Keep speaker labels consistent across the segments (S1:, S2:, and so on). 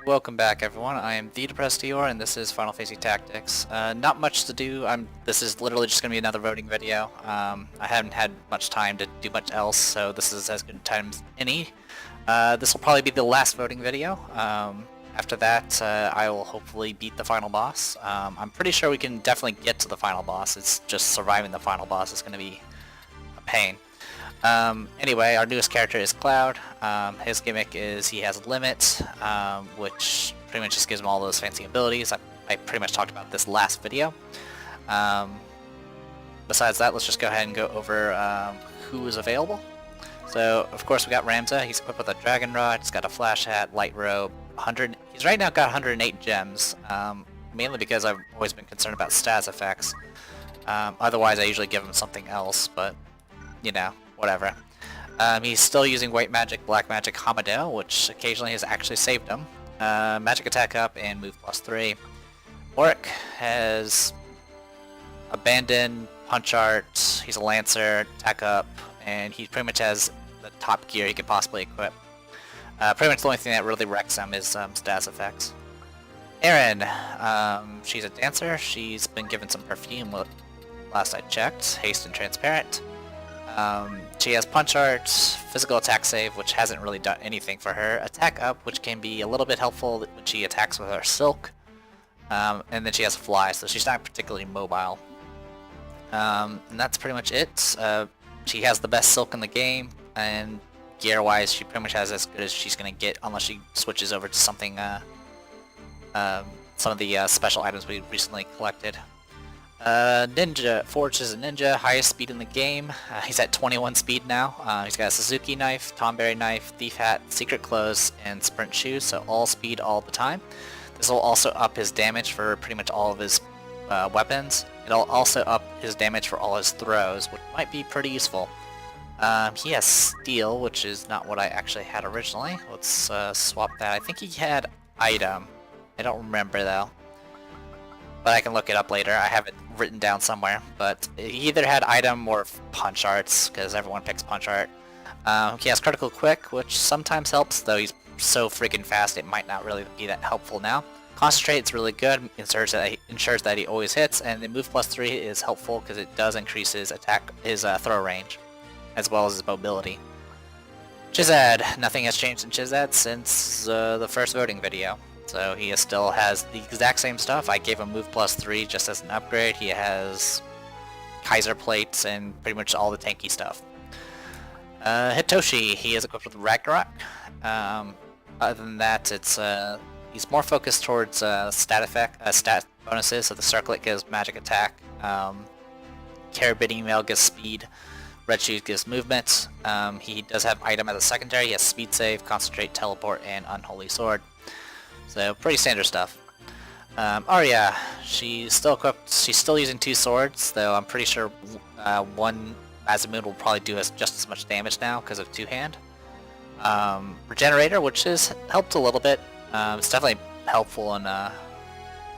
S1: Welcome back, everyone. I am the Depressed Eeyore, and this is Final Fantasy Tactics. Not much to do. This is literally just going to be another voting video. I haven't had much time to do much else, so this is as good a time as any. This will probably be the last voting video. After that, I will hopefully beat the final boss. I'm pretty sure we can definitely get to the final boss. It's just surviving the final boss is going to be a pain. Anyway, our newest character is Cloud. His gimmick is he has a limit, which pretty much just gives him all those fancy abilities. I pretty much talked about this last video. Besides that, let's just go ahead and go over who is available. So, of course, we got Ramza. He's equipped with a Dragon Rod. He's got a Flash Hat, Light Robe. He's right now got 108 gems, mainly because I've always been concerned about stats effects. Otherwise, I usually give him something else, but, you know. Whatever. He's still using White Magic, Black Magic, Hamadel, which occasionally has actually saved him. Magic Attack up and Move +3. Oric has Abandon, Punch Art, he's a Lancer, Attack up, and he pretty much has the top gear he could possibly equip. Pretty much the only thing that really wrecks him is stats effects. Erin, she's a dancer, she's been given some perfume last I checked, Haste and Transparent. She has Punch Art, Physical Attack Save, which hasn't really done anything for her, Attack Up, which can be a little bit helpful when she attacks with her Silk, and then she has Fly, so she's not particularly mobile. And that's pretty much it. She has the best Silk in the game, and gear-wise, she pretty much has as good as she's going to get, unless she switches over to something, some of the special items we recently collected. Ninja. Forge is a ninja, highest speed in the game. He's at 21 speed now. He's got a Suzuki knife, Tomberry knife, thief hat, secret clothes, and sprint shoes, so all speed all the time. This will also up his damage for pretty much all of his weapons. It'll also up his damage for all his throws, which might be pretty useful. He has steel, which is not what I actually had originally. Let's swap that. I think he had item. I don't remember though. But I can look it up later. I have it written down somewhere. But he either had item or punch arts, because everyone picks punch art. He has critical quick, which sometimes helps, though he's so freaking fast it might not really be that helpful now. Concentrate is really good, ensures that he always hits, and the move +3 is helpful because it does increase his throw range, as well as his mobility. Chizad, nothing has changed in Chizad since the first voting video. So he still has the exact same stuff. I gave him Move +3 just as an upgrade. He has Kaiser plates and pretty much all the tanky stuff. Hitoshi, he is equipped with Ragnarok. Other than that, he's more focused towards stat bonuses. So the Circlet gives magic attack. Carabiner Mail gives speed. Red Shoes gives movement. He does have item as a secondary. He has speed save, concentrate, teleport, and unholy sword. So pretty standard stuff. Arya, she's still equipped. She's still using 2 swords, though I'm pretty sure one Masamune will probably do just as much damage now because of 2-hand. Regenerator, which has helped a little bit. It's definitely helpful in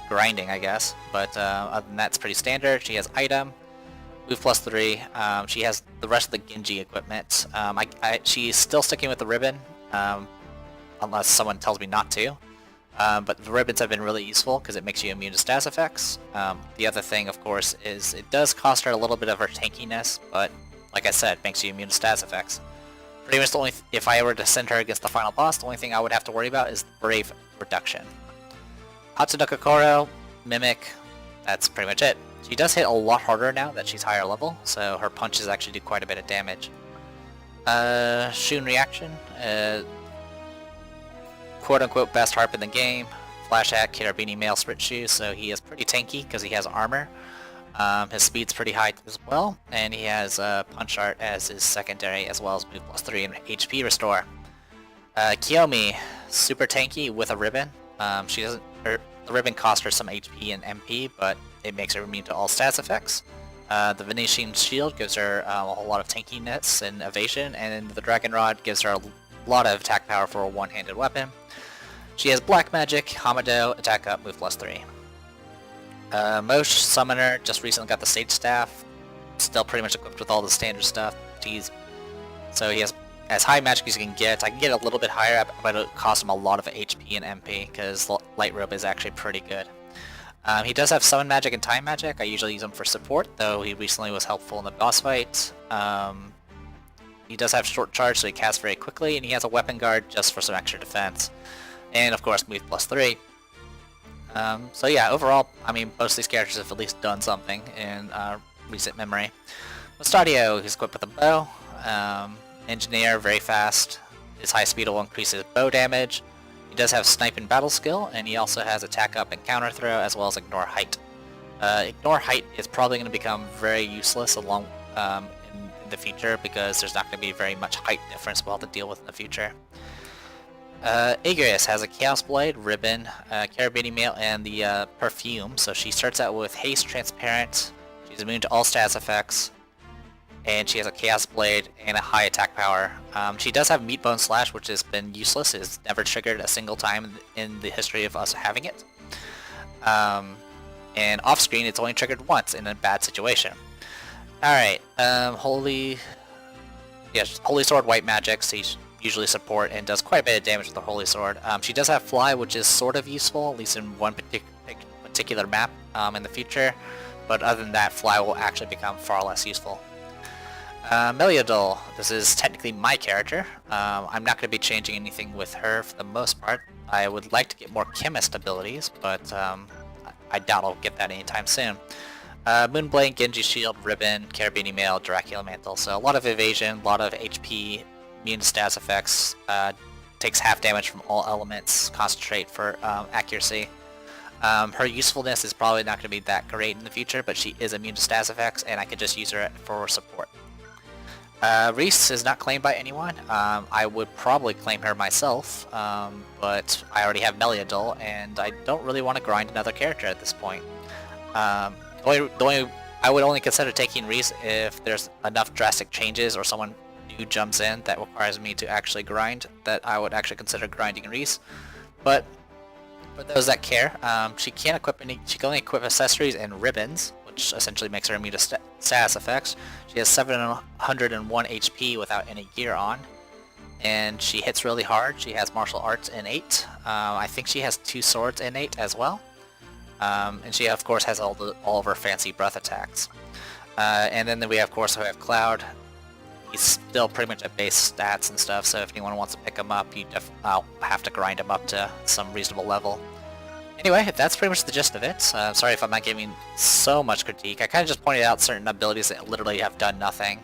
S1: grinding, I guess. But other than that, it's pretty standard. She has item, move +3. She has the rest of the Genji equipment. She's still sticking with the ribbon, unless someone tells me not to. But the ribbons have been really useful because it makes you immune to stats effects. The other thing, of course, is it does cost her a little bit of her tankiness, but like I said, makes you immune to stats effects. Pretty much the only if I were to send her against the final boss, the only thing I would have to worry about is the Brave reduction. Hatsunoka Koro, Mimic, that's pretty much it. She does hit a lot harder now that she's higher level, so her punches actually do quite a bit of damage. Shun Reaction, quote-unquote best harp in the game. Flash Hat, Carabiner Mail, Sprint Shoes, so he is pretty tanky because he has armor. His speed's pretty high as well, and he has Punch Art as his secondary, as well as Move +3 and HP Restore. Kiyomi, super tanky with a ribbon. The ribbon costs her some HP and MP, but it makes her immune to all stats effects. The Venetian Shield gives her a whole lot of tankiness and evasion, and the Dragon Rod gives her a lot of attack power for a one-handed weapon. She has Black Magic, Hamado, Attack Up, Move +3. Mosh, Summoner, just recently got the Sage Staff. Still pretty much equipped with all the standard stuff. So he has as high magic as you can get. I can get a little bit higher, but it'll cost him a lot of HP and MP, because Light Robe is actually pretty good. He does have Summon Magic and Time Magic. I usually use him for support, though he recently was helpful in the boss fight. He does have Short Charge, so he casts very quickly, and he has a Weapon Guard just for some extra defense. And of course, Move +3. So yeah, overall, I mean, most of these characters have at least done something in recent memory. Mustadio, he's equipped with a bow. Engineer, very fast. His high speed will increase his bow damage. He does have Snipe and Battle Skill, and he also has Attack Up and Counter Throw, as well as Ignore Height. Ignore Height is probably going to become very useless in the future, because there's not going to be very much height difference we'll have to deal with in the future. Aegis has a Chaos Blade, Ribbon, Carabiner Mail, and the Perfume, so she starts out with Haste, Transparent. She's immune to all status effects, and she has a Chaos Blade and a high attack power. She does have Meat Bone Slash, which has been useless. It's never triggered a single time in the history of us having it. And off-screen, it's only triggered once in a bad situation. Alright, Holy Sword White Magic, so you usually support and does quite a bit of damage with the Holy Sword. She does have Fly, which is sort of useful, at least in one particular map in the future. But other than that, Fly will actually become far less useful. Meliodol, this is technically my character. I'm not going to be changing anything with her for the most part. I would like to get more Chemist abilities, but I doubt I'll get that anytime soon. Moonblade, Genji Shield, Ribbon, Carabiner Mail, Dracula Mantle, so a lot of evasion, a lot of HP, immune to status effects, takes half damage from all elements, concentrate for accuracy. Her usefulness is probably not going to be that great in the future, but she is immune to status effects, and I could just use her for support. Reese is not claimed by anyone. I would probably claim her myself, but I already have Meliodol, and I don't really want to grind another character at this point. I would only consider taking Reese if there's enough drastic changes or someone new jumps in that requires me to actually grind, that I would actually consider grinding Reese. But for those that care, she can only equip accessories and ribbons, which essentially makes her immune to status effects. She has 701 HP without any gear on, and she hits really hard. She has martial arts innate. I think she has 2 swords innate as well, and she of course has all of her fancy breath attacks. And then we of course have Cloud. He's still pretty much at base stats and stuff, so if anyone wants to pick him up, I'll have to grind him up to some reasonable level. Anyway, that's pretty much the gist of it. Sorry if I'm not giving so much critique. I kind of just pointed out certain abilities that literally have done nothing.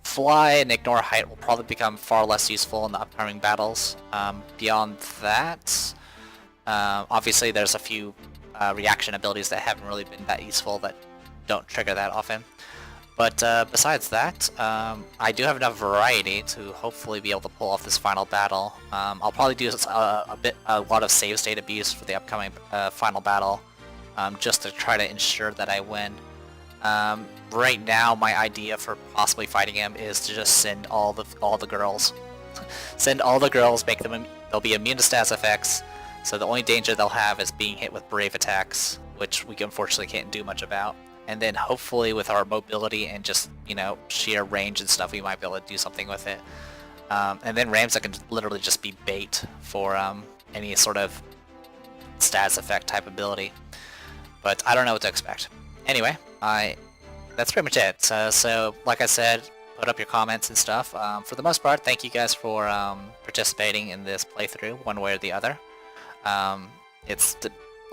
S1: Fly and Ignore Height will probably become far less useful in the upcoming battles. Beyond that, obviously there's a few reaction abilities that haven't really been that useful, that don't trigger that often. But besides that, I do have enough variety to hopefully be able to pull off this final battle. I'll probably do a lot of save state abuse for the upcoming final battle, just to try to ensure that I win. Right now, my idea for possibly fighting him is to just send all the girls. Send all the girls, make them they'll be immune to status effects. So the only danger they'll have is being hit with brave attacks, which we unfortunately can't do much about. And then hopefully with our mobility and just, you know, sheer range and stuff, we might be able to do something with it. And then Ramza can literally just be bait for any sort of status effect type ability. But I don't know what to expect. Anyway, that's pretty much it. So like I said, put up your comments and stuff. For the most part, thank you guys for participating in this playthrough one way or the other.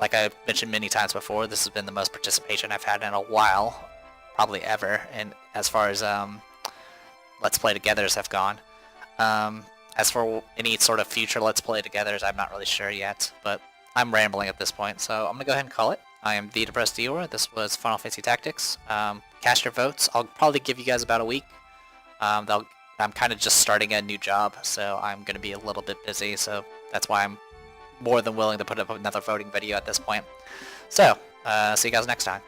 S1: Like I've mentioned many times before, this has been the most participation I've had in a while, probably ever, and as far as Let's Play Togethers have gone. As for any sort of future Let's Play Togethers, I'm not really sure yet, but I'm rambling at this point, so I'm going to go ahead and call it. I am The Depressed Dior. This was Final Fantasy Tactics. Cast your votes. I'll probably give you guys about a week. I'm kind of just starting a new job, so I'm going to be a little bit busy, so that's why I'm more than willing to put up another voting video at this point. So, see you guys next time.